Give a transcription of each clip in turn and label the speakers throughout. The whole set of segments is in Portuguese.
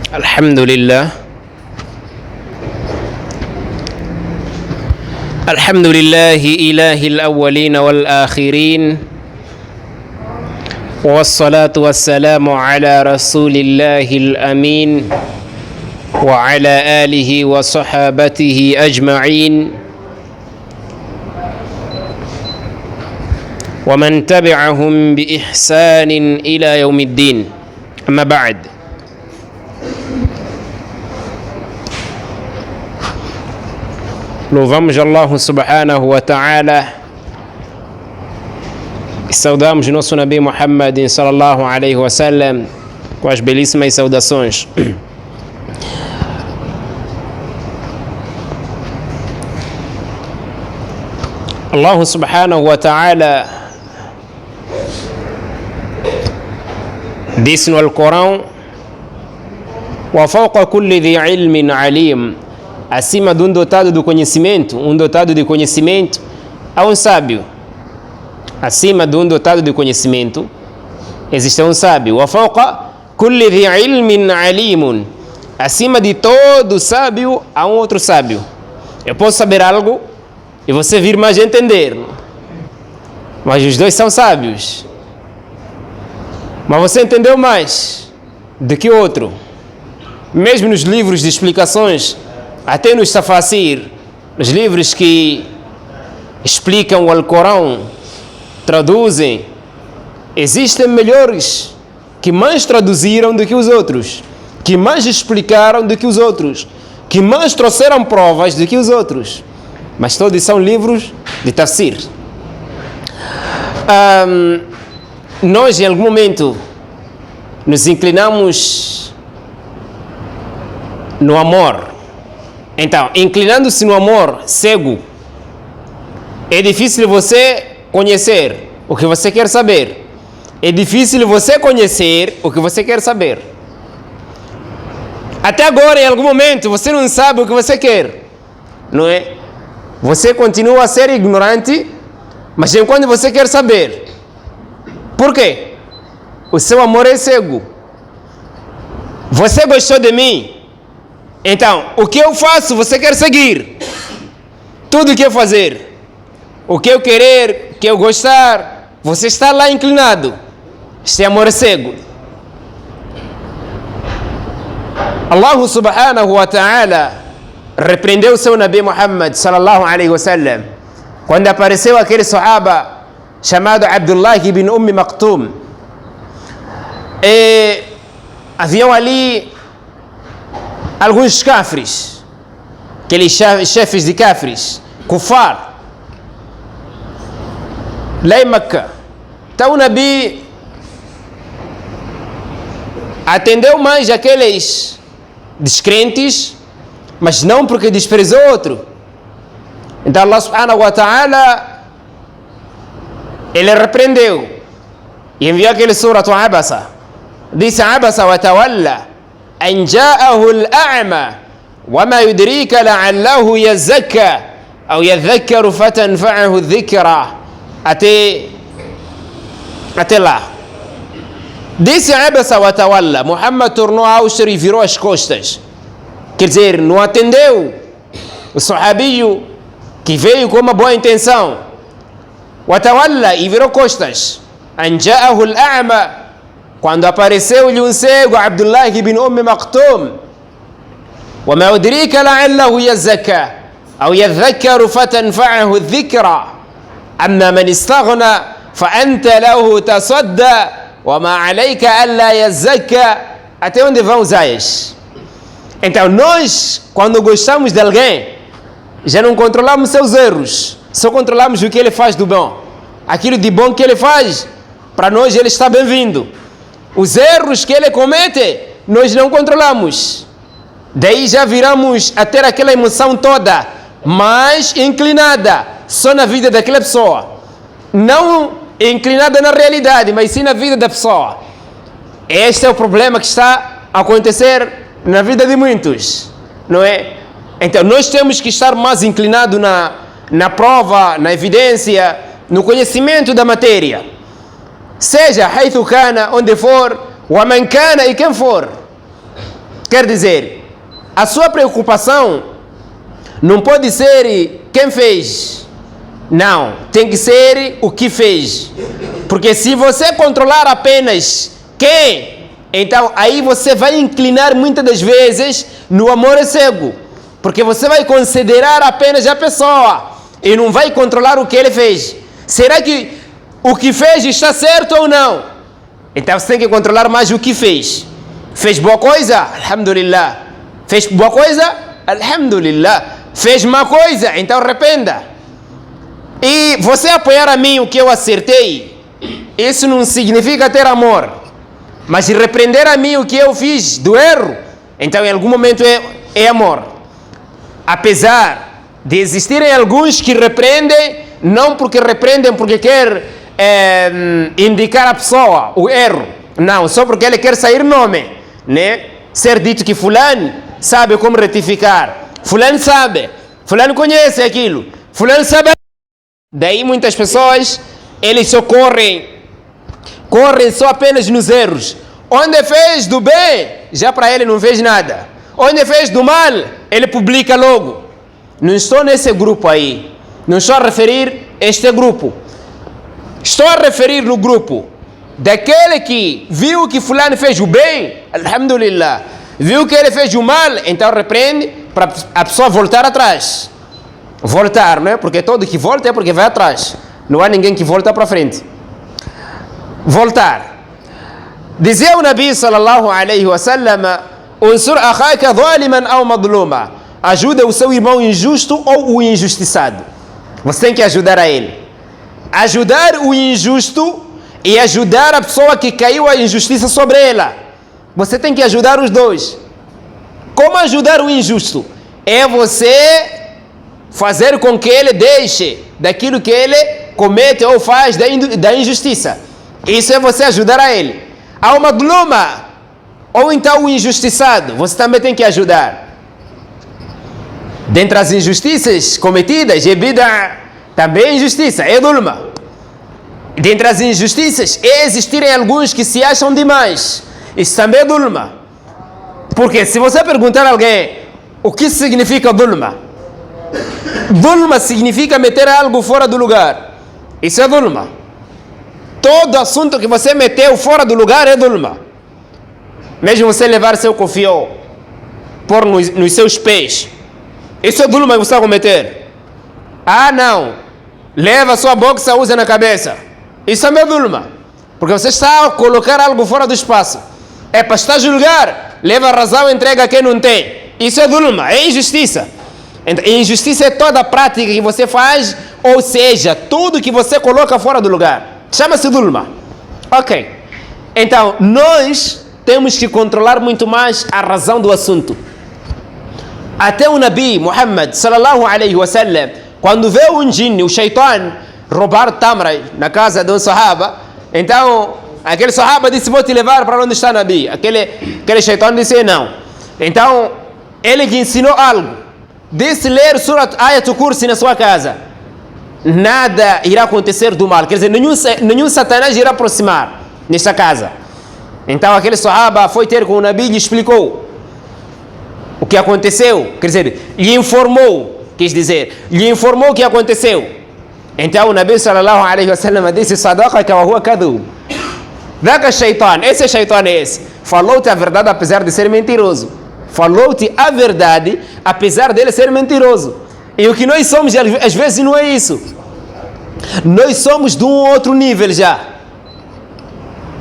Speaker 1: الحمد لله الحمد لله إله الأولين والآخرين والصلاة والسلام على رسول الله الأمين وعلى آله وصحابته أجمعين ومن تبعهم بإحسان إلى يوم الدين. أما بعد، louvamos Allah subhanahu wa ta'ala e saudamos nosso Nabi Muhammad sallallahu alaihi wasallam com as belíssimas saudações. Allah subhanahu wa ta'ala disse no Alcorão: wa fawqa kulli dhi ilmin alim, acima de dotado do conhecimento, dotado de conhecimento, há sábio. Acima de dotado de conhecimento existe sábio. Wa fawqa kulli dhi ilmin alimun, acima de todo sábio há outro sábio. Eu posso saber algo e você vir mais entender, mas os dois são sábios. Mas você entendeu mais do que o outro. Mesmo nos livros de explicações, até nos tafasir, os livros que explicam o Alcorão, traduzem, existem melhores que mais traduziram do que os outros, que mais explicaram do que os outros, que mais trouxeram provas do que os outros, mas todos são livros de tafsir. Nós em algum momento nos inclinamos no amor. Então, inclinando-se no amor cego, é difícil você conhecer o que você quer saber. É difícil você conhecer o que você quer saber. Até agora, em algum momento, você não sabe o que você quer, não é? Você continua a ser ignorante, mas enquanto você quer saber. Por quê? O seu amor é cego. Você gostou de mim? Então, o que eu faço, você quer seguir. Tudo o que eu fazer, o que eu querer, o que eu gostar, você está lá inclinado. Este amor é cego. Allah subhanahu wa ta'ala repreendeu o seu Nabi Muhammad sallallahu alaihi wasallam quando apareceu aquele sahaba chamado Abdullah ibn Maktum. E haviam ali alguns cafres, aqueles chefes de cafres, kufar, lá em Meca. Então o Nabi atendeu mais aqueles descrentes, mas não porque desprezou outro. Então Allah subhanahu wa ta'ala, ele repreendeu e enviou aquele suratu Abasa. Disse: Abasa wa tawalla an ja'ahu al-a'ma wa ma yudrika la'allahu yazakka aw yadhakkaru fatanfa'ahu dhikra. Até lá. Disse Abasa wa tawalla, Muhammad tornou austro e virou as costas. Quer dizer, não atendeu o sahabio que veio com uma boa intenção. Watawalla, e virou costas. An ja'ahu al-a'ma, quando apareceu-lhe cego, Abdullah ibn Maktum. Wa ma udrika la'allahu yazakka aw yadhakkaru fatanfa'ahu dhikra amma man istaghna fa anta lahu tasadda wa ma 'alayka alla yazakka. Até onde vão os ayas? Então nós, quando gostamos de alguém, já não controlamos seus erros, só controlamos o que ele faz do bom. Aquilo de bom que ele faz, para nós ele está bem-vindo. Os erros que ele comete, nós não controlamos. Daí já viramos a ter aquela emoção toda mais inclinada só na vida daquela pessoa. Não inclinada na realidade, mas sim na vida da pessoa. Este é o problema que está a acontecer na vida de muitos, não é? Então nós temos que estar mais inclinados na prova, na evidência, no conhecimento da matéria. Seja haithu kana, onde for, wa man kana, e quem for. Quer dizer, a sua preocupação não pode ser quem fez. Não, tem que ser o que fez. Porque se você controlar apenas quem, então aí você vai inclinar muitas das vezes no amor cego. Porque você vai considerar apenas a pessoa e não vai controlar o que ele fez. Será que o que fez está certo ou não? Então você tem que controlar mais o que fez. Fez boa coisa? Alhamdulillah. Fez boa coisa? Alhamdulillah. Fez má coisa? Então arrependa. E você apoiar a mim o que eu acertei, isso não significa ter amor. Mas repreender a mim o que eu fiz do erro, então em algum momento é amor. Apesar de existirem alguns que repreendem, não porque repreendem porque quer indicar a pessoa o erro, não, só porque ele quer sair nome, né? Ser dito que fulano sabe como retificar, fulano sabe, fulano conhece aquilo, fulano sabe. Daí muitas pessoas, eles só correm só apenas nos erros. Onde fez do bem, já para ele não fez nada. Onde fez do mal, ele publica logo. Não estou nesse grupo aí. Não estou a referir este grupo. Estou a referir no grupo daquele que viu que fulano fez o bem, alhamdulillah. Viu que ele fez o mal, então repreende para a pessoa voltar atrás. Voltar, não é? Porque todo que volta é porque vai atrás. Não há ninguém que volta para frente. Voltar. Dizia o Nabi sallallahu alaihi wasallam: "Unsur akhaka zaliman aw madluma." Ajuda o seu irmão injusto ou o injustiçado. Você tem que ajudar a ele. Ajudar o injusto e ajudar a pessoa que caiu a injustiça sobre ela. Você tem que ajudar os dois. Como ajudar o injusto? É você fazer com que ele deixe daquilo que ele comete ou faz da injustiça. Isso é você ajudar a ele. Ao madluma, ou então o injustiçado, você também tem que ajudar. Dentre as injustiças cometidas, é bid'a, também é injustiça, é dulma. Dentre as injustiças, existirem alguns que se acham demais. Isso também é dulma. Porque se você perguntar a alguém o que significa dulma, dulma significa meter algo fora do lugar. Isso é dulma. Todo assunto que você meteu fora do lugar é dulma. Mesmo você levar seu cofió, pôr nos seus pés, isso é dulma que você vai cometer. Ah, não, leva sua boxa, usa na cabeça. Isso também é dulma. Porque você está a colocar algo fora do espaço. É para estar a julgar, leva a razão e entrega a quem não tem. Isso é dulma, é injustiça. Injustiça é toda a prática que você faz, ou seja, tudo que você coloca fora do lugar. Chama-se dulma. Ok. Então, nós temos que controlar muito mais a razão do assunto. Até o Nabi Muhammad sallallahu alaihi wasallam, quando vê um jinni, o shaitan, roubar tamra na casa de um sahaba, então aquele sahaba disse: vou te levar para onde está o Nabi. Aquele shaitan disse: não. Então ele lhe ensinou algo, disse ler Surat Ayatul Kursi na sua casa. Nada irá acontecer do mal, quer dizer, nenhum satanás irá aproximar nesta casa. Então aquele sahaba foi ter com o Nabi e lhe explicou o que aconteceu, quer dizer, lhe informou o que aconteceu. Então o Nabi sallallahu alaihi wasallam disse: sadaqaka wa huwa kadhub. Daca shaitan, esse shaitan é esse. Falou-te a verdade apesar de ser mentiroso. Falou-te a verdade apesar dele ser mentiroso. E o que nós somos às vezes não é isso. Nós somos de um outro nível já.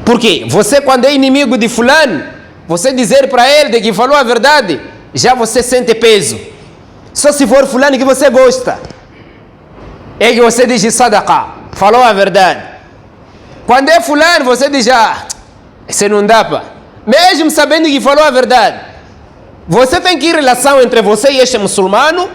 Speaker 1: Por quê? Você, quando é inimigo de fulano, você dizer para ele de que falou a verdade, já você sente peso. Só se for fulano que você gosta, é que você diz sadaqa, falou a verdade. Quando é fulano, você diz: isso não dá para. Mesmo sabendo que falou a verdade, você tem que ir relação entre você e este muçulmano.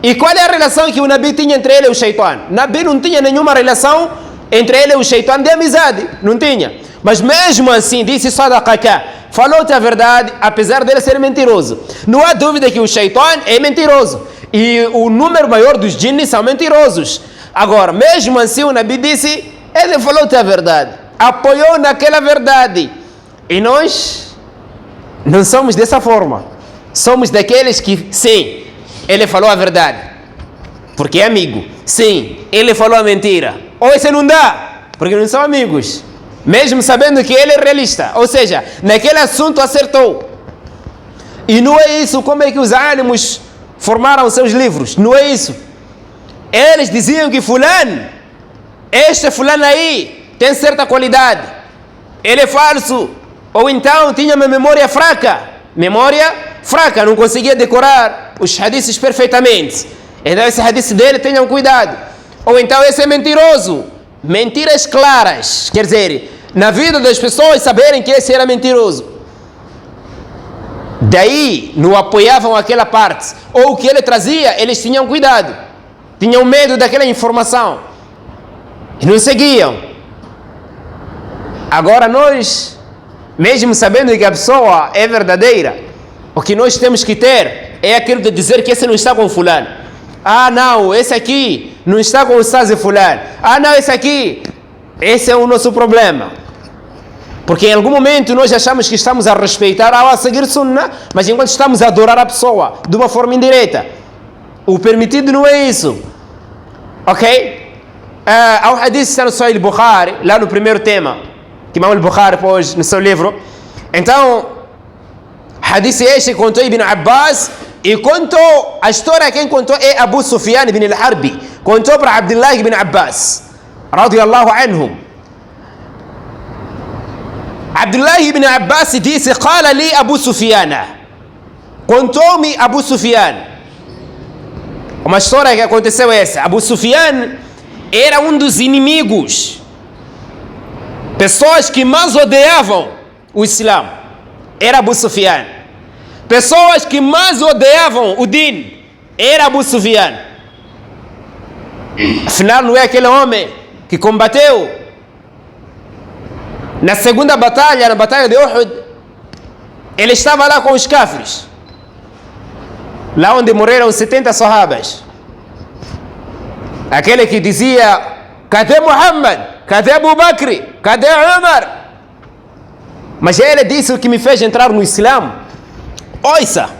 Speaker 1: E qual é a relação que o Nabi tinha entre ele e o shaitan? Nabi não tinha nenhuma relação entre ele e o shaitan de amizade, não tinha. Mas mesmo assim disse sadaqaka, falou-te a verdade apesar dele ser mentiroso. Não há dúvida que o shaitan é mentiroso e o número maior dos jinnis são mentirosos. Agora, mesmo assim o Nabi disse: ele falou-te a verdade, apoiou naquela verdade. E nós Não somos dessa forma. Somos daqueles que, sim, ele falou a verdade, porque é amigo. Sim, ele falou a mentira. Ou esse não dá, porque não são amigos. Mesmo sabendo que ele é realista. Ou seja, naquele assunto acertou. E não é isso como é que os ânimos formaram seus livros. Não é isso. Eles diziam que fulano, este fulano aí, tem certa qualidade. Ele é falso. Ou então tinha uma memória fraca. Memória fraca, não conseguia decorar os hadiths perfeitamente. Então esse hadith dele, tenham cuidado. Ou então esse é mentiroso. Mentiras claras. Quer dizer, na vida das pessoas saberem que esse era mentiroso. Daí não apoiavam aquela parte. Ou o que ele trazia, eles tinham cuidado. Tinham medo daquela informação. E não seguiam. Agora nós, mesmo sabendo que a pessoa é verdadeira, o que nós temos que ter é aquilo de dizer que esse não está com fulano. Ah não, esse aqui não está com o Ustaz fulano. Ah não, esse é o nosso problema. Porque em algum momento nós achamos que estamos a respeitar ou a seguir sunnah, mas enquanto estamos a adorar a pessoa de uma forma indireta. O permitido não é isso. Ok? Há um hadith que está no Sahih Bukhari, lá no primeiro tema, que Imam al-Bukhari pôs no seu livro. Então, hadith este contou Ibn Abbas, e contou, a história quem contou é Abu Sufyan ibn al-Harbi. Contou para Abdullah ibn Abbas, radiyallahu anhu. Abdullah ibn Abbas disse: "Qala li Abu Sufyan." Contou-me Abu Sufyan. Uma história que aconteceu essa. Abu Sufyan era um dos inimigos, pessoas que mais odiavam o Islã. Era Abu Sufyan. Pessoas que mais odiavam o Din. Era Abu Sufyan. Afinal, não é aquele homem que combateu na segunda batalha, na batalha de Uhud. Ele estava lá com os kafirs, lá onde morreram 70 sahabas. Aquele que dizia: cadê Muhammad? Cadê Abu Bakr? Cadê Umar? Mas ele disse: o que me fez entrar no Islã. Ouça,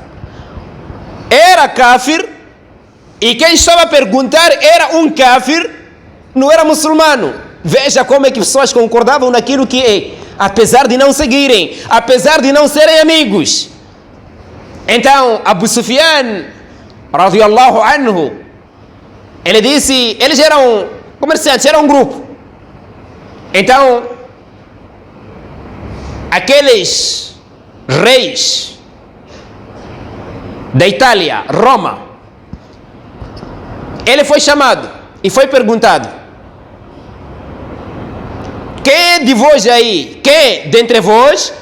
Speaker 1: era kafir, e quem estava a perguntar era um kafir, não era muçulmano. Veja como é que pessoas concordavam naquilo que é, apesar de não seguirem, apesar de não serem amigos. Então, Abu Sufyan, radiyallahu anhu, ele disse, eles eram comerciantes, era um grupo. Então, aqueles reis da Itália, Roma, ele foi chamado e foi perguntado: quem de vós aí, quem dentre vós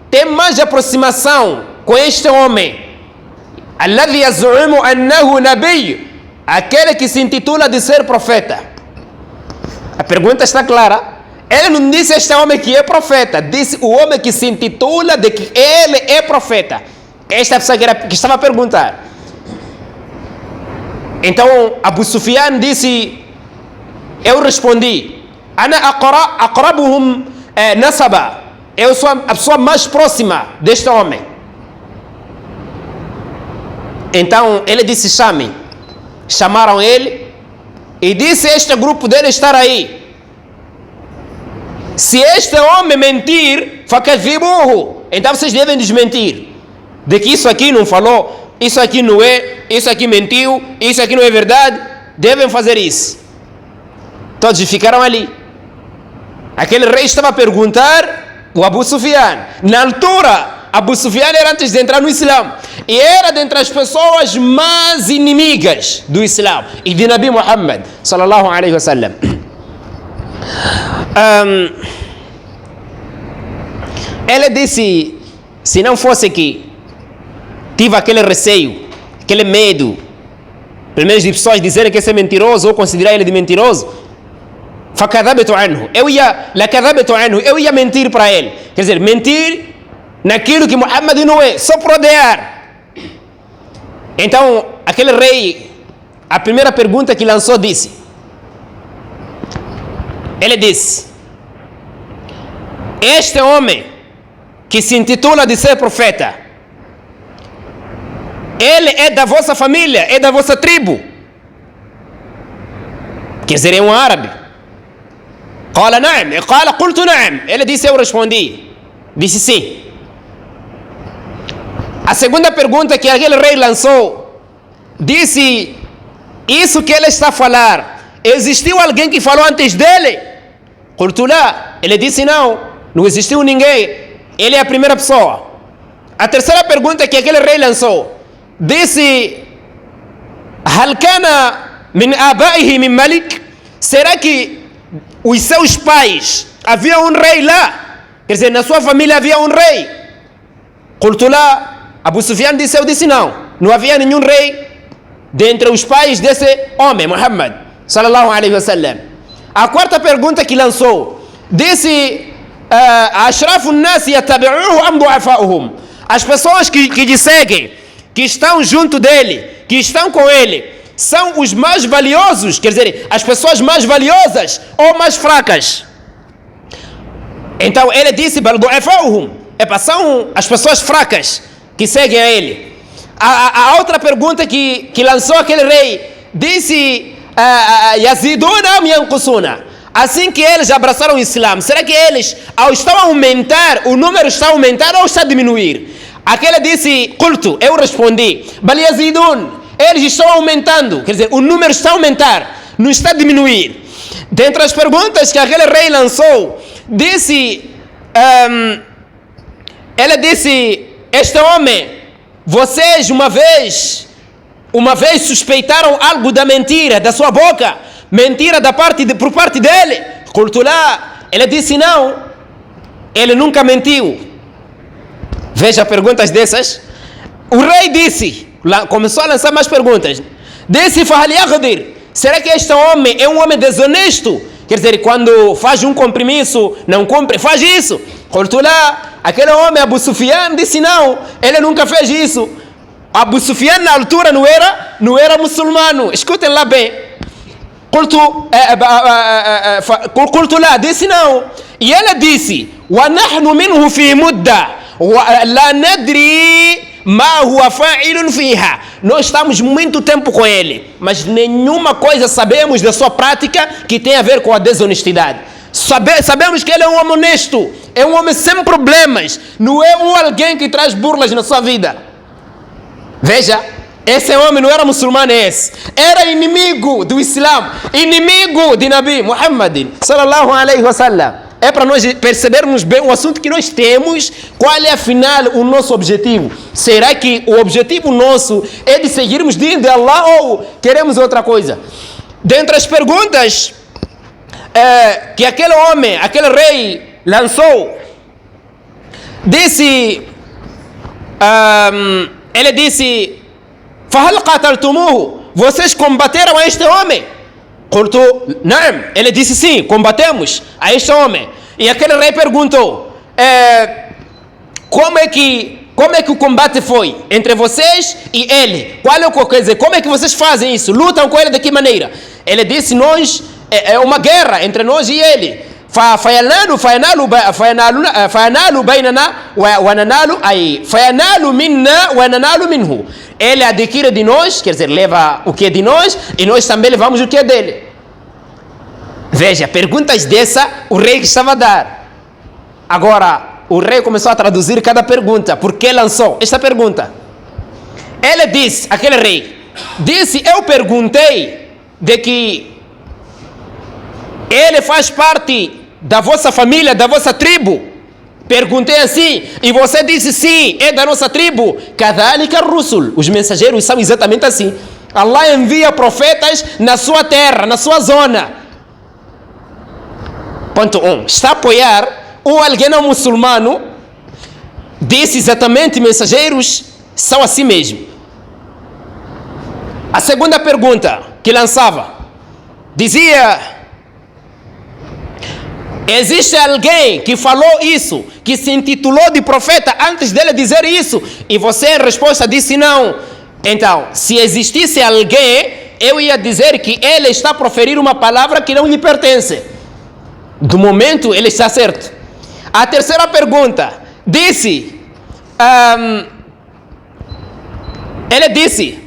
Speaker 1: tem mais aproximação com este homem? Alladhi yaz'umu annahu nabiy, aquele que se intitula de ser profeta. A pergunta está clara. Ele não disse este homem que é profeta, disse o homem que se intitula de que ele é profeta. Esta pessoa que estava a perguntar. Então Abu Sufyan disse: eu respondi: ana aqrabuhum nasaba, eu sou a pessoa mais próxima deste homem. Então ele disse: chame. Chamaram ele e disse: este grupo dele estar aí. Se este homem mentir, fakadhibuhu, então vocês devem desmentir de que isso aqui não falou, isso aqui não é, isso aqui mentiu, isso aqui não é verdade. Devem fazer isso. Todos ficaram ali. Aquele rei estava a perguntar o Abu Sufyan. Na altura, Abu Sufyan era antes de entrar no Islã, e era dentre as pessoas mais inimigas do Islã e de Nabi Muhammad sallallahu alaihi wasallam. Ele disse: se não fosse que tive aquele receio, aquele medo, pelo menos de pessoas dizerem que esse é mentiroso ou considerar ele de mentiroso, fakadhabtu anhu, eu ia mentir para ele. Quer dizer, mentir naquilo que Muhammad não é, só para odiar. Então aquele rei, a primeira pergunta que lançou ele disse: este homem que se intitula de ser profeta, ele é da vossa família, é da vossa tribo? Quer dizer, é um árabe. Qala na'am, qala qultu na'am. Ele disse, eu respondi. Disse sim. A segunda pergunta que aquele rei lançou, disse, isso que ele está a falar, existiu alguém que falou antes dele? Qultu la. Ele disse não existiu ninguém, ele é a primeira pessoa. A terceira pergunta que aquele rei lançou, disse, hal kana min abaihi min malik? Será que os seus pais, havia um rei lá? Quer dizer, na sua família havia um rei? Qultu la. Abu Sufyan disse, eu disse não havia nenhum rei dentre os pais desse homem, Muhammad sallallahu alaihi wasallam. A quarta pergunta que lançou, disse, ashrafu an-nas yattabi'uhu am du'afa'uhum? As pessoas que lhe seguem, que estão junto dele, que estão com ele, são os mais valiosos, quer dizer, as pessoas mais valiosas ou mais fracas? Então ele disse, bal du'afa'uhum, são as pessoas fracas que seguem a ele. A outra pergunta que lançou aquele rei, disse, yaziduna am yanqusuna? Assim que eles abraçaram o Islã, será que eles, ao estar a aumentar, o número está a aumentar ou está a diminuir? Aquele disse, qultu, eu respondi, bal yazidun, eles estão aumentando, quer dizer, o número está a aumentar, não está a diminuir. Dentre as perguntas que aquele rei lançou, disse, ele disse, este homem, vocês uma vez suspeitaram algo da mentira da sua boca, mentira por parte dele? Qultu la. Ele disse não, ele nunca mentiu. Veja perguntas dessas. O rei disse, começou a lançar mais perguntas, disse, fahal yaghdir? Será que este homem é um homem desonesto? Quer dizer, quando faz um compromisso, não cumpre, faz isso? Qultu la. Aquele homem, Abu Sufyan, disse não, ele nunca fez isso. Abu Sufyan na altura não era muçulmano. Escutem lá bem. Qultu la, disse não. E ele disse, wa nahnu minhu fi mudda, la nadri ma huwa fa'ilun fiha. Nós estamos muito tempo com ele, mas nenhuma coisa sabemos da sua prática que tem a ver com a desonestidade. Sabemos que ele é um homem honesto, é um homem sem problemas, não é alguém que traz burlas na sua vida. Veja, esse homem não era muçulmano, era inimigo do Islã, inimigo de Nabi Muhammad sallallahu alaihi wasallam. É para nós percebermos bem o assunto que nós temos, qual é afinal o nosso objetivo. Será que o objetivo nosso é de seguirmos dentro de Allah ou queremos outra coisa? Dentre as perguntas que aquele homem, aquele rei lançou, disse, ele disse, fahal qataltumuhu? Vocês combateram a este homem? Qultu na'am. Ele disse sim, combatemos a este homem. E aquele rei perguntou, como é que o combate foi entre vocês e ele? Quer dizer, como é que vocês fazem isso? Lutam com ele de que maneira? Ele disse, é uma guerra entre nós e ele. فينال بيننا وننال فينال منا وننال منه. Ele adquire de nós, quer dizer, leva o que é de nós e nós também levamos o que é dele. Veja, perguntas dessa o rei estava a dar. Agora, o rei começou a traduzir cada pergunta. Por que lançou esta pergunta? Ele disse, aquele rei, disse, eu perguntei de que ele faz parte da vossa família, da vossa tribo. Perguntei assim, e você disse sim, é da nossa tribo. Kadhalika ar-rusul, os mensageiros são exatamente assim. Allah envia profetas na sua terra, na sua zona. Ponto 1. Está a apoiar alguém não muçulmano, disse exatamente, mensageiros são assim mesmo. A segunda pergunta que lançava, dizia, existe alguém que falou isso, que se intitulou de profeta antes dele dizer isso? E você, em resposta, disse não. Então, se existisse alguém, eu ia dizer que ele está a proferir uma palavra que não lhe pertence. Do momento, ele está certo. A terceira pergunta, disse, ele disse,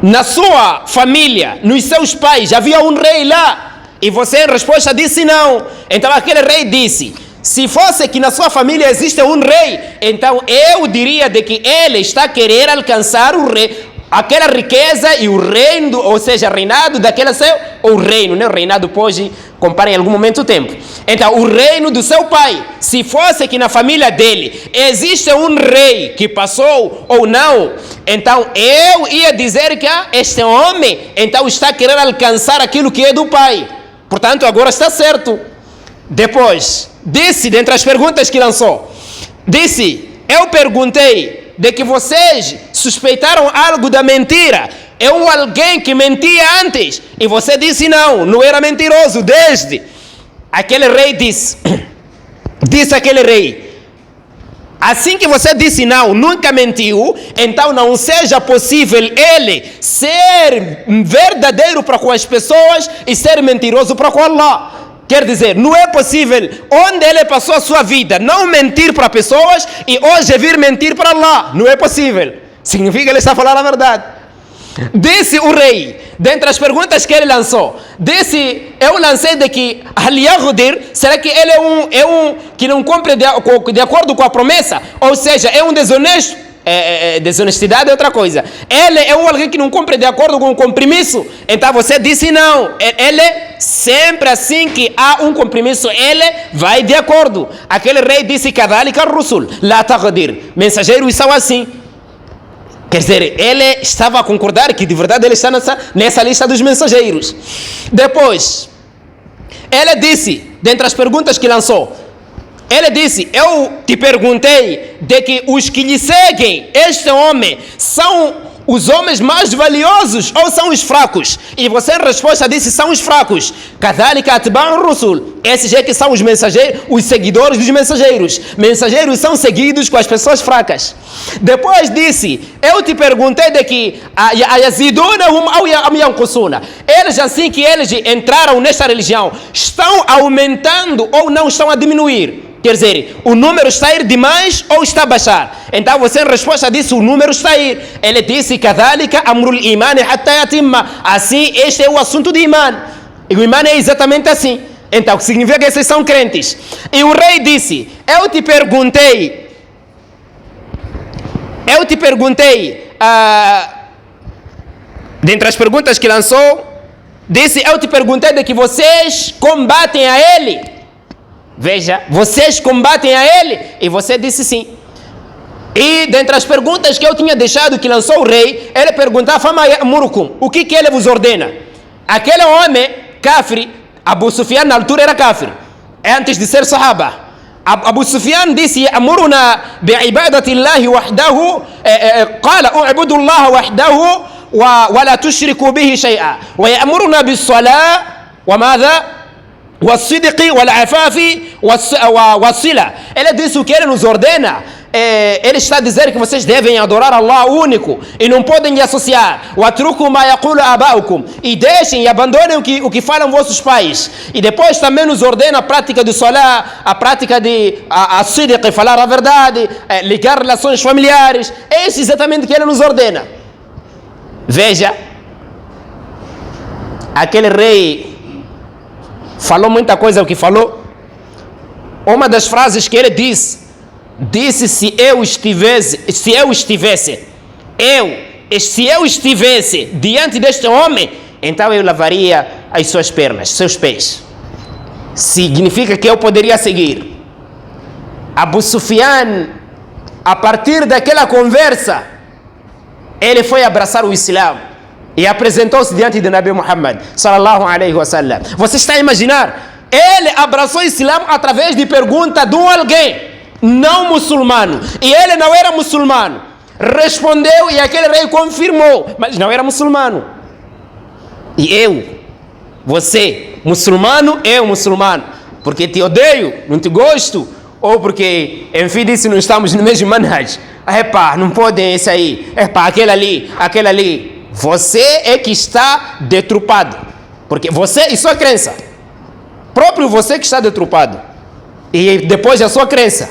Speaker 1: na sua família, nos seus pais, havia um rei lá, e você em resposta disse não. Então aquele rei disse, se fosse que na sua família existe um rei, então eu diria de que ele está querendo alcançar o rei, aquela riqueza e o reino, ou seja, reinado daquela seu, ou reino, né? O reinado pode comparar em algum momento o tempo. Então, o reino do seu pai, se fosse que na família dele existe um rei que passou ou não, então eu ia dizer que este homem, então está querendo alcançar aquilo que é do pai. Portanto, agora está certo. Depois, disse, dentre as perguntas que lançou, disse, eu perguntei de que vocês suspeitaram algo da mentira. É alguém que mentia antes. E você disse não, não era mentiroso desde. Aquele rei disse, disse aquele rei, assim que você disse não, nunca mentiu, então não seja possível ele ser verdadeiro para com as pessoas e ser mentiroso para com Allah. Quer dizer, não é possível, onde ele passou a sua vida, não mentir para pessoas e hoje vir mentir para Allah. Não é possível. Significa que ele está falando a verdade. Disse o rei, dentre as perguntas que ele lançou, disse, eu lancei de que Al-Yaghdir, será que ele é um que não cumpre de acordo com a promessa? Ou seja, é um desonesto? Desonestidade é outra coisa. Ele é alguém que não cumpre de acordo com o compromisso. Então você disse não. Ele, sempre assim que há um compromisso, ele vai de acordo. Aquele rei disse, Kadhalika ar-rusul, la taqdir. Mensageiros são assim. Quer dizer, ele estava a concordar que de verdade ele está nessa lista dos mensageiros. Depois, ele disse, dentre as perguntas que lançou, ele disse, eu te perguntei de que os que lhe seguem este homem são os homens mais valiosos ou são os fracos? E você em resposta disse, são os fracos. Kadhalika atba'ur rusul. Esses é que são os mensageiros, os seguidores dos mensageiros. Mensageiros são seguidos com as pessoas fracas. Depois disse, eu te perguntei de que eles assim que eles entraram nesta religião, estão aumentando ou não estão a diminuir? Quer dizer, o número está a ir demais ou está a baixar? Então você em resposta disse, o número está a ir. Ele disse, Kadhalika amrul iman hatta yatimma. Assim, este é o assunto de iman. E o iman é exatamente assim. Então, significa que esses são crentes. E o rei disse, eu te perguntei, dentre as perguntas que lançou, disse, eu te perguntei de que vocês combatem a ele. Veja, vocês combatem a ele? E você disse sim. E dentre as perguntas que eu tinha deixado, que lançou o rei, ele perguntava, Fama ya'murukum, o que ele vos ordena? Aquele homem, Kafir, Abu Sufyan na altura era Kafir, antes de ser Sahaba. Abu Sufyan disse, Ya'muruna bi'ibadati Allahi wahdahu, qala u'budu Allah wahdahu, wa la tushriku bihi shay'a, wa ya'muruna bis salah, wa madha? والصدق والعفاف والصلة. Ele disse o que ele nos ordena. Ele está a dizer que vocês devem adorar Allah único e não podem lhe associar. وَاتْرُكُوا مَا يَقُولُ آبَاؤُكُمْ. E deixem e abandonem o que falam vossos pais. E depois também nos ordena a prática de salah, a prática de a sidq, falar a verdade, ligar relações familiares. É isso exatamente que ele nos ordena. Veja, aquele rei falou muita coisa o que falou. Uma das frases que ele disse, se eu estivesse diante deste homem, então eu lavaria as suas pernas, seus pés. Significa que eu poderia seguir. Abu Sufyan, a partir daquela conversa, ele foi abraçar o Islã e apresentou-se diante de Nabi Muhammad sallallahu alaihi wasallam. Você está a imaginar? Ele abraçou o Islã através de pergunta de alguém não muçulmano, e ele não era muçulmano. Respondeu e aquele rei confirmou, mas não era muçulmano. E você, muçulmano, eu muçulmano, porque te odeio, não te gosto, ou porque, enfim, disse, não estamos no mesmo manhaj. Epá, não pode esse aí, epá, aquele ali. Você é que está deturpado, porque você e sua crença, próprio você que está deturpado. e depois a sua crença.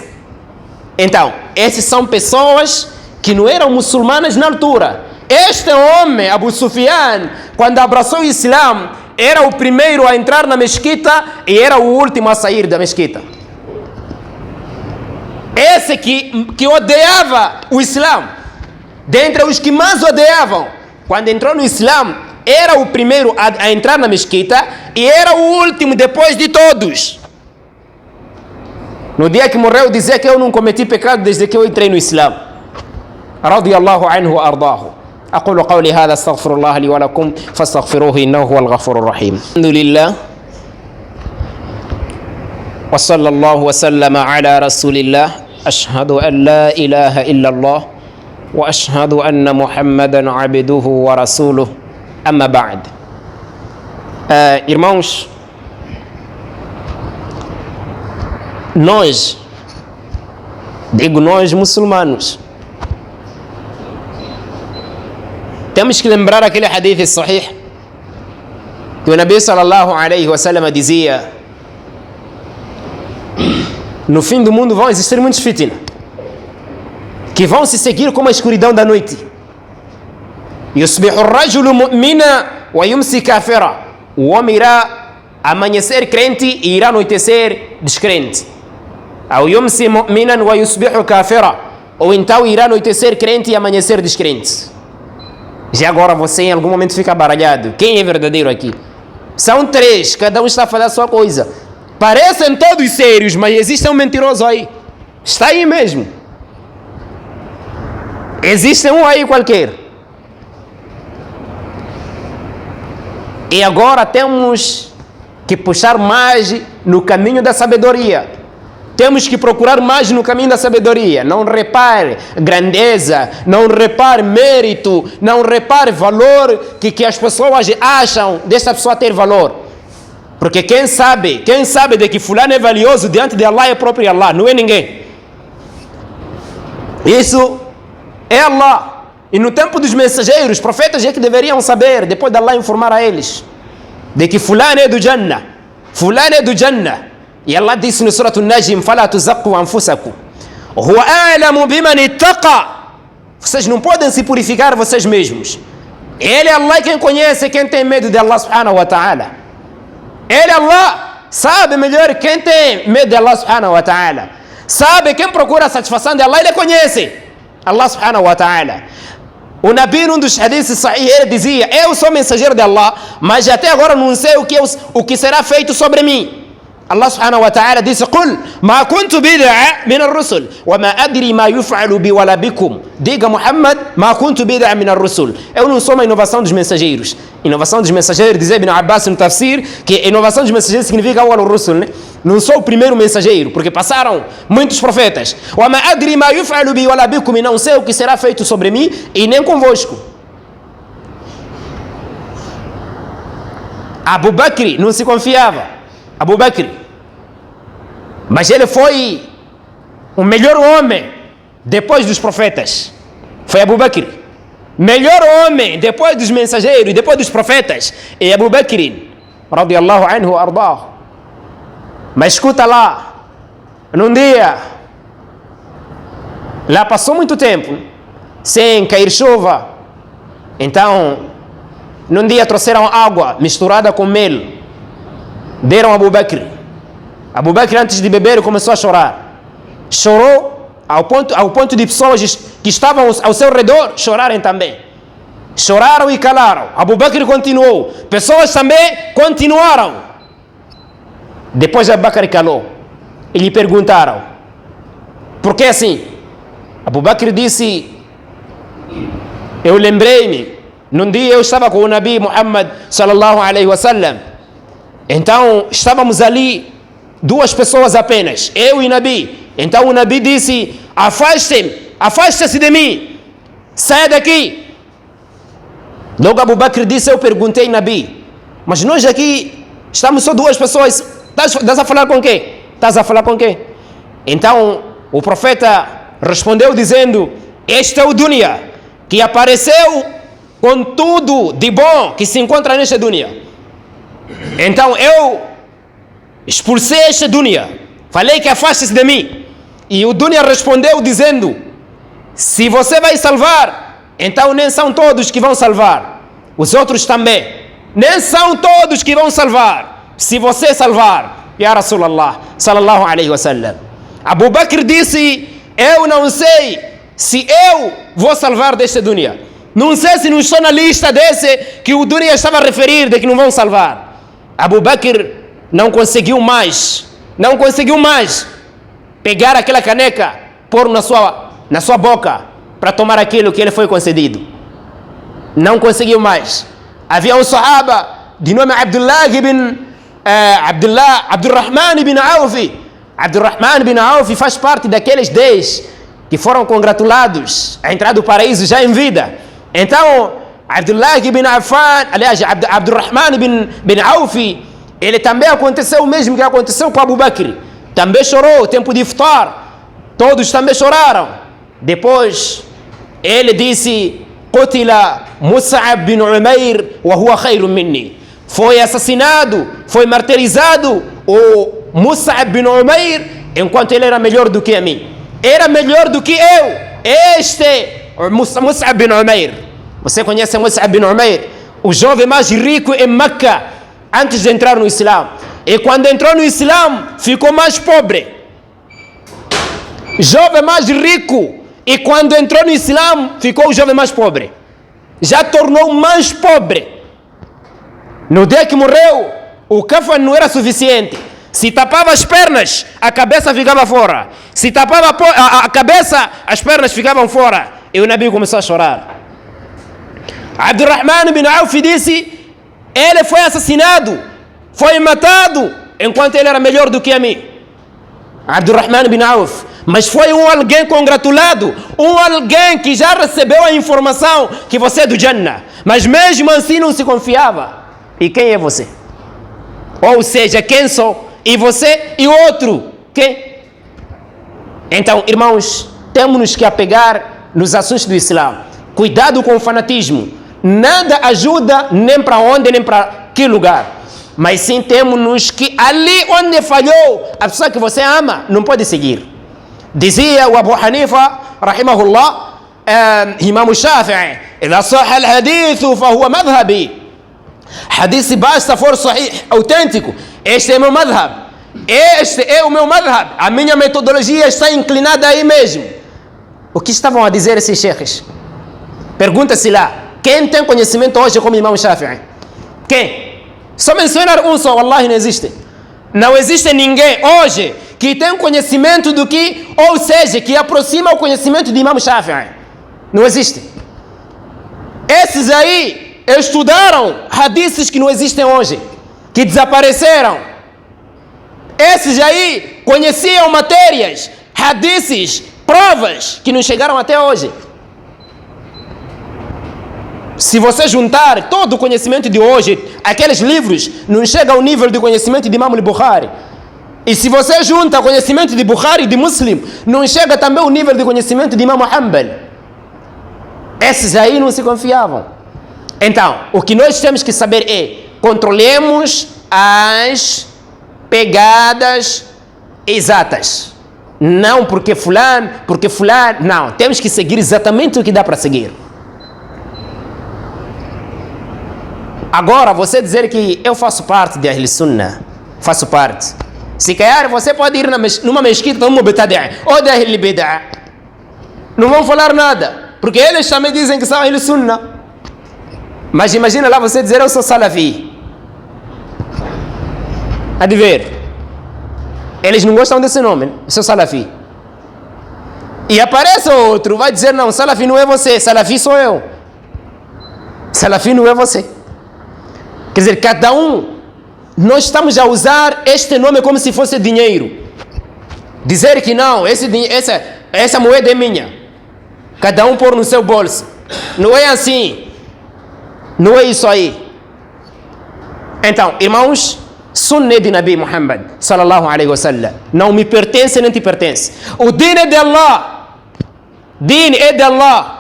Speaker 1: Então, essas são pessoas que não eram muçulmanas na altura. Este homem, Abu Sufyan, quando abraçou o Islã, era o primeiro a entrar na mesquita e era o último a sair da mesquita. Esse que odiava o Islã, dentre os que mais odiavam, quando entrou no Islã, era o primeiro a entrar na mesquita e era o último depois de todos. No dia que morreu, dizia que eu não cometi pecado desde que eu entrei no Islã. Radiyallahu anhu wa ardahu. أقول قولي هذا استغفر الله لي ولكم فاستغفروه إنه هو الغفور الرحيم. الحمد لله وصلى الله وسلم على رسول الله أشهد أن لا إله إلا الله وأشهد أن محمدا عبده ورسوله أما بعد. Irmãos, nós, digo nós muçulmanos, temos que lembrar aquele hadith sahih que o Nabi sallallahu alaihi wasallam dizia: no fim do mundo vão existir muitos fitna que vão se seguir como a escuridão da noite. Yusbihu ar-rajulu mu'mina wa yumsi kafira. O homem irá amanhecer crente e irá anoitecer descrente. Ou yumsi mu'minan wa yusbihu kafira. Ou então irá anoitecer crente e amanhecer descrente. Já agora você em algum momento fica baralhado. Quem é verdadeiro aqui? São três, cada um está a falar a sua coisa. Parecem todos sérios, mas existe um mentiroso aí. Está aí mesmo. Existe um aí qualquer. E agora temos que puxar mais no caminho da sabedoria. Temos que procurar mais no caminho da sabedoria. Não repare grandeza, não repare mérito, não repare valor que as pessoas acham dessa pessoa ter valor. Porque quem sabe de que fulano é valioso diante de Allah é o próprio Allah, não é ninguém. Isso é Allah. E no tempo dos mensageiros, os profetas é que deveriam saber, depois de Allah informar a eles, de que fulano é do Jannah, fulano é do Jannah. E Allah disse no Surah An-Najm: فَلَا تُزَكُّوا أَنفُسَكُمْ هُوَ أَعْلَمُ بِمَنِ اتَّقَى. Vocês não podem se purificar vocês mesmos. Ele é Allah quem conhece quem tem medo de Allah subhanahu wa ta'ala. Ele, Allah, sabe melhor quem tem medo de Allah subhanahu wa ta'ala. Sabe quem procura a satisfação de Allah, ele conhece Allah subhanahu wa ta'ala. O Nabi, num dos hadiths sahih, ele dizia: eu sou mensageiro de Allah, mas até agora não sei o que será feito sobre mim. Allah subhanahu wa ta'ala disse: قُلْ مَا كُنْتُ بِدْعَ مِنَ الرُّسُلِ وَمَا أَدْرِي مَا يُفْعَلُ بِي وَلَا بِكُمْ. Diga, Muhammad, مَا كُنْتُ بِدْعَ مِنَ الرُّسُلِ. Eu não sou uma inovação dos mensageiros. Inovação dos mensageiros, diz Ibn Abbas no tafsir, que inovação dos mensageiros significa o rusul, né? Não sou o primeiro mensageiro, porque passaram muitos profetas. وَمَا أَدْرِي مَا يُفْعَلُ بِي وَلَا بِكُمْ. E não sei o que será feito sobre mim e nem convosco. Abu Bakr não se confiava. Abu Bakr, mas ele foi o melhor homem depois dos profetas. Foi Abu Bakr. Melhor homem depois dos mensageiros, depois dos profetas, é Abu Bakr, radiyallahu anhu wa ardahu. Mas escuta lá, num dia, lá passou muito tempo sem cair chuva. Então, num dia trouxeram água misturada com mel, deram a Abu Bakr. Abu Bakr, antes de beber, começou a chorar. Chorou ao ponto de pessoas que estavam ao seu redor chorarem também. Choraram e calaram. Abu Bakr continuou. Pessoas também continuaram. Depois Abu Bakr calou. E lhe perguntaram: por que assim? Abu Bakr disse: eu lembrei-me, num dia eu estava com o Nabi Muhammad sallallahu alaihi wasallam. Então estávamos ali, duas pessoas apenas, eu e o Nabi. Então o Nabi disse: afaste-se de mim, saia daqui. Logo Abu Bakr disse: eu perguntei ao Nabi, mas nós aqui estamos só duas pessoas, estás a falar com quem? Estás a falar com quem? Então o profeta respondeu dizendo: este é o dunya, que apareceu com tudo de bom que se encontra nesta dunya. Então eu expulsei esta dunya Falei que afaste-se de mim. E o Dunya respondeu dizendo: se você vai salvar, então nem são todos que vão salvar. Os outros também. Nem são todos que vão salvar. Se você salvar, Ya Rasulallah, sallallahu alaihi wasallam. Abu Bakr disse: eu não sei se eu vou salvar deste Dunya. Não sei se não estou na lista desse que o Dunya estava a referir, de que não vão salvar. Abu Bakr não conseguiu mais pegar aquela caneca, pôr na sua boca, para tomar aquilo que ele foi concedido. Não conseguiu mais. Havia um sahaba de nome Abdurrahman bin Auf. Abdurrahman bin Auf faz parte daqueles 10 que foram congratulados a entrar do paraíso já em vida. Então, Abdullah bin Affan, aliás, Abdurrahman bin Auf, ele também aconteceu o mesmo que aconteceu com Abu Bakr. Também chorou, tempo de iftar. Todos também choraram. Depois, ele disse: Qutila Mus'ab bin Umair wa huwa khairun minni. Foi assassinado, foi martirizado o Mus'ab bin Umair, enquanto ele era melhor do que a mim. Era melhor do que eu. Mus'ab bin Umair. Você conhece Mus'ab bin Umair? O jovem mais rico em Meca, antes de entrar no Islã. E quando entrou no Islã, ficou mais pobre. Jovem mais rico. E quando entrou no Islã, ficou o jovem mais pobre. Já tornou mais pobre. No dia que morreu, o kafan não era suficiente. Se tapava as pernas, a cabeça ficava fora. Se tapava a cabeça, as pernas ficavam fora. E o Nabi começou a chorar. Abdurrahman bin Auf disse: ele foi assassinado, foi matado, enquanto ele era melhor do que a mim. Abdurrahman bin Auf. Mas foi alguém congratulado, alguém que já recebeu a informação que você é do Jannah. Mas mesmo assim não se confiava. E quem é você? Ou seja, quem sou? E você e outro? Quem? Então, irmãos, temos que apegar nos assuntos do Islã. Cuidado com o fanatismo. Nada ajuda nem para onde, nem para que lugar. Mas sim temos que ali onde falhou, a pessoa que você ama não pode seguir. Dizia o Abu Hanifa, rahimahullah, Imam Shafi'i: إذا صح الحديث فهو مذهبي. Hadith basta for sahih, autêntico. Este é meu madhab. Este é o meu madhab. A minha metodologia está inclinada aí mesmo. O que estavam a dizer esses sheikhs? Pergunta-se lá. Quem tem conhecimento hoje como Imam Shafi'i? Quem? Só mencionar um só, wallahi, não existe. Não existe ninguém hoje que tem conhecimento do que, ou seja, que aproxima o conhecimento de Imam Shafi'i. Não existe. Esses aí estudaram hadiths que não existem hoje, que desapareceram. Esses aí conheciam matérias, hadiths, provas que não chegaram até hoje. Se você juntar todo o conhecimento de hoje, aqueles livros não chegam ao nível de conhecimento de Imam al-Bukhari. E se você junta o conhecimento de Bukhari e de Muslim, não chega também ao nível de conhecimento de Imam Hanbal. Esses aí não se confiavam. Então, o que nós temos que saber é: controlemos as pegadas exatas. Não porque fulano, não. Temos que seguir exatamente o que dá para seguir. Agora, você dizer que eu faço parte de Ahl Sunnah, faço parte. Se calhar, você pode ir numa mesquita de um Mubtadi' ou de Ahl Bid'ah. Não vão falar nada, porque eles também dizem que são Ahl Sunnah. Mas imagina lá você dizer: eu sou Salafi. Há de ver. Eles não gostam desse nome, eu sou Salafi. E aparece outro, vai dizer: não, Salafi não é você, Salafi sou eu. Salafi não é você. Quer dizer, cada um, nós estamos a usar este nome como se fosse dinheiro. Dizer que não, essa moeda é minha. Cada um pôr no seu bolso. Não é assim. Não é isso aí. Então, irmãos, Sunnah de Nabi Muhammad sallallahu alaihi wasallam não me pertence nem te pertence. O din é de Allah. Din é de Allah.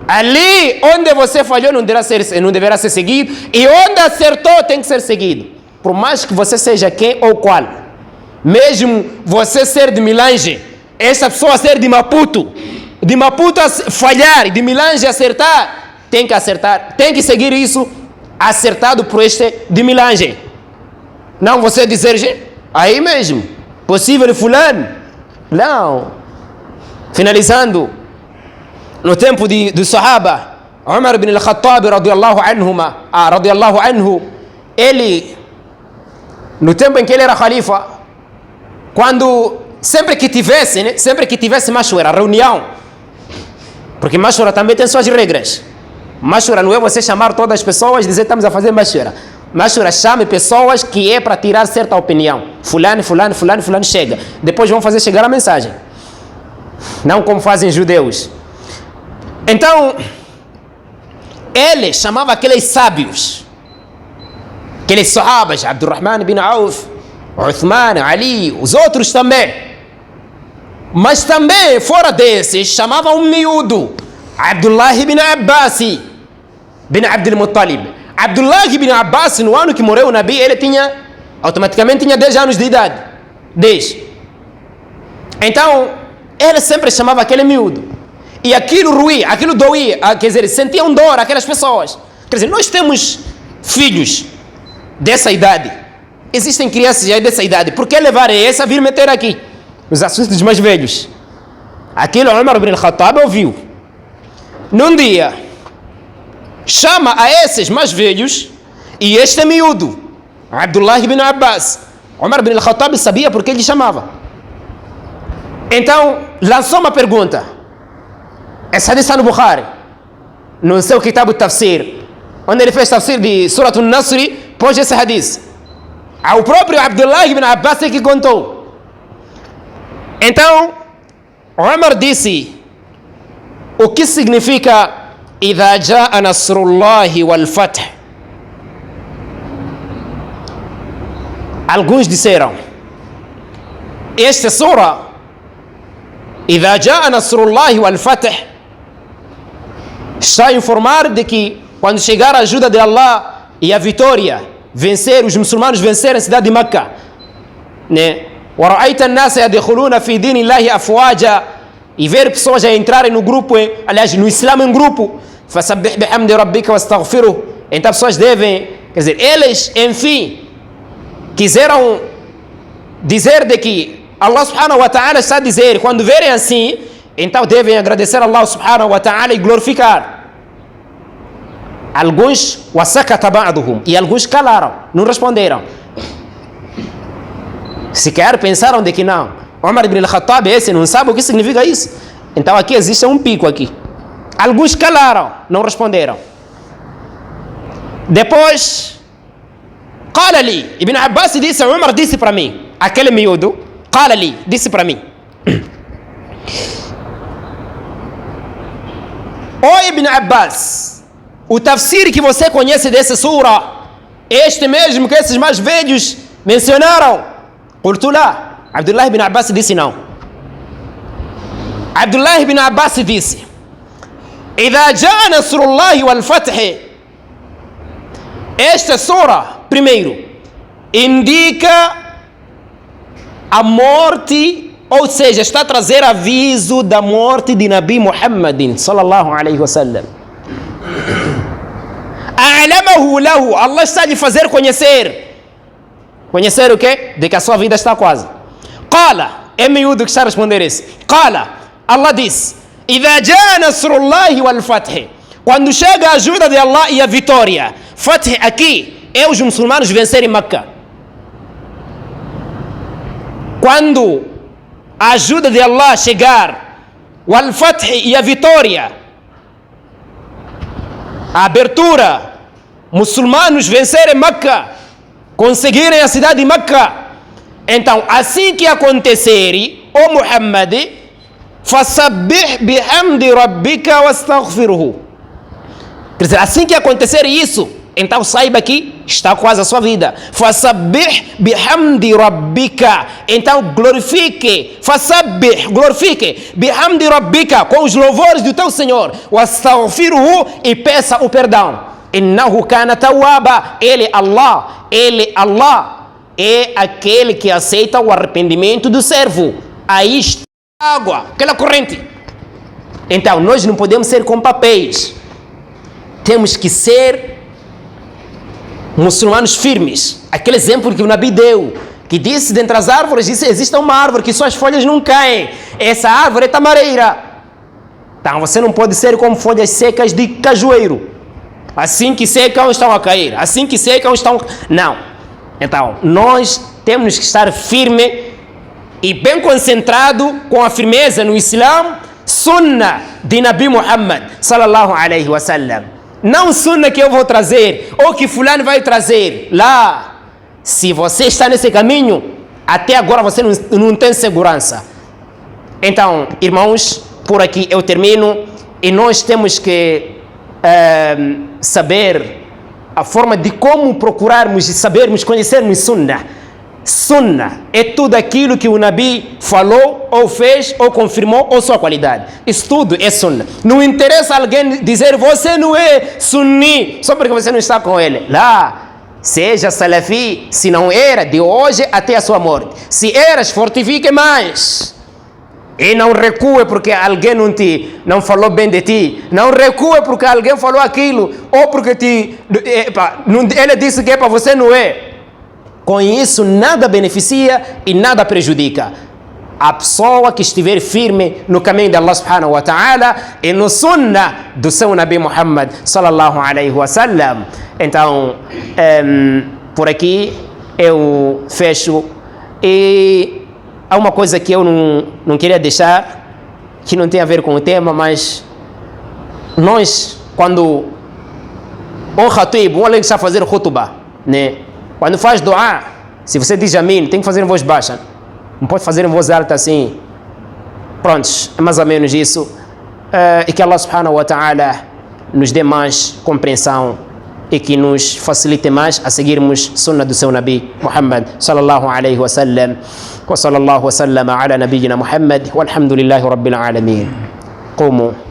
Speaker 1: Ali onde você falhou não deverá ser seguido, e onde acertou tem que ser seguido, por mais que você seja quem ou qual. Mesmo você ser de Milange, essa pessoa ser de Maputo falhar, de Milange acertar, tem que seguir isso acertado por este de Milange. Não você dizer, aí mesmo, possível de fulano. Não. Finalizando, no tempo do Sahaba, Umar ibn al-Khattab radiyallahu anhu, ele, no tempo em que ele era khalifa, quando sempre que tivesse mashura, reunião, porque mashura também tem suas regras. Mashura não é você chamar todas as pessoas e dizer estamos a fazer mashura. Mashura chame pessoas que é para tirar certa opinião. Fulano chega. Depois vão fazer chegar a mensagem. Não como fazem judeus. Então, ele chamava aqueles sábios, aqueles sahabas, Abdurrahman ibn Auf, Uthman, Ali, os outros também. Mas também, fora desses, chamava um miúdo, Abdullah ibn Abbas, bin Abdul Muttalib. Abdullah ibn Abbas, no ano que morreu o Nabi, ele automaticamente tinha 10 anos de idade. 10. Então, ele sempre chamava aquele miúdo. E aquilo doía, quer dizer, sentiam dor aquelas pessoas. Quer dizer, nós temos filhos dessa idade. Existem crianças já dessa idade. Por que levar esse a vir meter aqui? Os assuntos mais velhos. Aquilo Umar ibn al-Khattab ouviu. Num dia, chama a esses mais velhos e este é miúdo, Abdullah ibn Abbas. Umar ibn al-Khattab sabia porque ele chamava. Então, lançou uma pergunta. Esse hadith está no Bukhari, no seu Kitab al-Tafsir, onde ele fez tafsir de Surat al-Nasr, pôs esse hadith. O próprio Abdullah ibn Abbas é que contou. Então, Umar disse, o que significa إذا جاء نصر الله والفتح? Alguns disseram, esta sura, إذا جاء نصر الله والفتح, está a informar de que quando chegar a ajuda de Allah e a vitória, os muçulmanos vencerem a cidade de Meca, né? وَرَأَيْتَ النَّاسَ يَدْخُلُونَ فِي دِينِ اللَّهِ أَفْوَاجًا, e ver pessoas a entrarem no grupo, aliás, no Islã em grupo, فَسَبِّحْ بِحَمْدِ رَبِّكَ وَاسْتَغْفِرُهُ. Então pessoas devem, quer dizer, eles, enfim, quiseram dizer de que Allah subhanahu wa ta'ala está a dizer, quando verem assim, então devem agradecer a Allah subhanahu wa ta'ala e glorificar. Alguns, وَسَكَتَ بَعْضُهُمْ, e alguns calaram, não responderam. Sequer pensaram de que não. Umar ibn al-Khattab, esse não sabe o que significa isso. Então aqui existe um pico aqui. Alguns calaram, não responderam. Depois, قال لي, Ibn Abbas disse, Umar disse para mim, aquele miúdo, قال لي, disse para mim, Ô Ibn Abbas, o tafsir que você conhece dessa sura, este mesmo que esses mais velhos mencionaram, قلت لا. Abdullah ibn Abbas disse não. Abdullah ibn Abbas disse, إذا جاء نصر الله والفتح, esta sura, primeiro, indica a morte, ou seja, está a trazer aviso da morte de Nabi Muhammadin sallallahu alaihi wasallam. أعلمه له, Allah está a lhe fazer conhecer o quê? De que a sua vida está quase. قال, é miúdo que está a responder isso. قال, Allah diz, إذا جاء نصر الله والفتح, quando chega a ajuda de Allah e a vitória. Fath aqui é os muçulmanos vencerem Meca. Quando a ajuda de Allah chegar, o al-Fath e a vitória, a abertura, muçulmanos vencerem Meca, conseguirem a cidade de Meca. Então, assim que acontecer, ó Muhammad, fasabbih bihamdi rabbika wastaghfiruhu. Quer dizer, assim que acontecer isso, então saiba que está quase a sua vida. Fasabbih bihamdi rabbika. Então glorifique, glorifique bihamdi rabbika, com os louvores do teu Senhor. Wastaghfiruhu, e peça o perdão. Innahu kana tawwaba. Ele Allah é aquele que aceita o arrependimento do servo. Aí está a água, aquela corrente. Então, nós não podemos ser com papéis. Temos que ser muçulmanos firmes. Aquele exemplo que o Nabi deu, que disse, dentre as árvores, disse, existe uma árvore que suas folhas não caem. Essa árvore é tamareira. Então, você não pode ser como folhas secas de cajueiro. Assim que secam, estão a cair. Assim que secam, estão... Não. Então, nós temos que estar firme e bem concentrado com a firmeza no Islã, sunna de Nabi Muhammad, sallallahu alaihi wasallam. Não sunna que eu vou trazer, ou que fulano vai trazer. Lá, se você está nesse caminho, até agora você não tem segurança. Então, irmãos, por aqui eu termino, e nós temos que saber a forma de como procurarmos e sabermos conhecermos Sunnah. Sunnah é tudo aquilo que o Nabi falou, ou fez, ou confirmou, ou sua qualidade. Isso tudo é Sunnah. Não interessa alguém dizer, você não é Sunni, só porque você não está com ele. Lá, seja Salafi, se não era, de hoje até a sua morte. Se eras, fortifique mais. E não recue porque alguém não falou bem de ti. Não recue porque alguém falou aquilo. Ou porque ele disse que é para você, não é. Com isso, nada beneficia e nada prejudica. A pessoa que estiver firme no caminho de Allah subhanahu wa ta'ala e no sunnah do seu Nabi Muhammad sallallahu alaihi wasallam. Então, por aqui eu fecho. E há uma coisa que eu não queria deixar, que não tem a ver com o tema, mas nós, quando o khatib, o alguém que está a fazer khutbah, né? Quando faz dua, se você diz amém, tem que fazer em voz baixa. Não pode fazer em voz alta assim. Prontos, é mais ou menos isso. E que Allah subhanahu wa ta'ala nos dê mais compreensão e que nos facilite mais a seguirmos sunnah do seu Nabi Muhammad sallallahu alaihi wa sallam. Wa sallallahu wa sallama ala nabiyyina Muhammad walhamdulillahi rabbil alamin. Qumu.